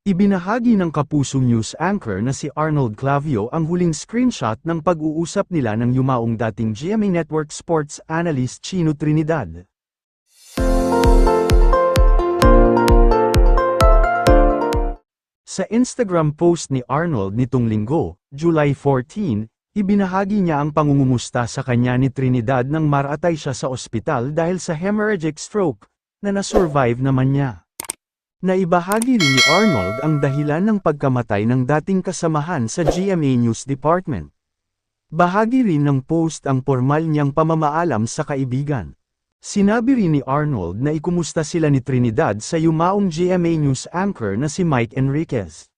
Ibinahagi ng Kapusong News anchor na si Arnold Clavio ang huling screenshot ng pag-uusap nila ng yumaong dating GMA Network sports analyst Chino Trinidad. Sa Instagram post ni Arnold nitong linggo, July 14, ibinahagi niya ang pangungumusta sa kanya ni Trinidad nang maratay siya sa ospital dahil sa hemorrhagic stroke, na nasurvive naman niya. Naibahagi rin ni Arnold ang dahilan ng pagkamatay ng dating kasamahan sa GMA News Department. Bahagi rin ng post ang formal niyang pamamaalam sa kaibigan. Sinabi rin ni Arnold na ikumusta sila ni Trinidad sa yumaong GMA News anchor na si Mike Enriquez.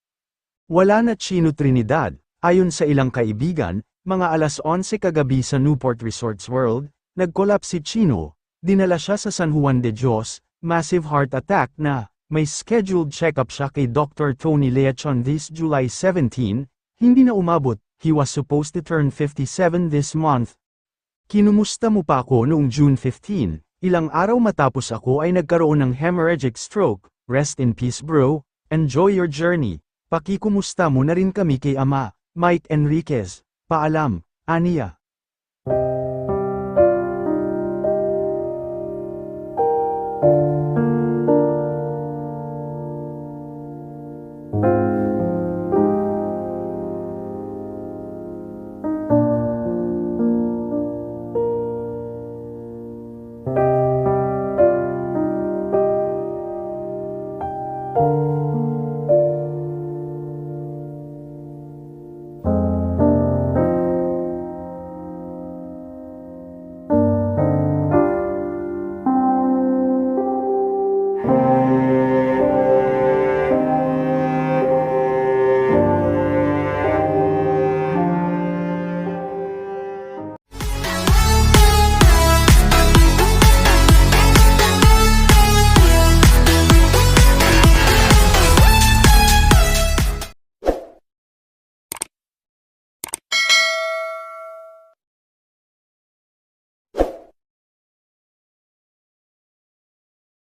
Wala na Chino Trinidad, ayon sa ilang kaibigan, mga alas 11 kagabi sa Newport Resorts World, nag-collapse si Chino, dinala siya sa San Juan de Dios, massive heart attack na, may scheduled check-up siya kay Dr. Tony Leachon this July 17, hindi na umabot, he was supposed to turn 57 this month. Kinumusta mo pa ako noong June 15, ilang araw matapos ako ay nagkaroon ng hemorrhagic stroke, rest in peace bro, enjoy your journey, pakikumusta mo na rin kami kay Ama, Mike Enriquez, paalam, aniya.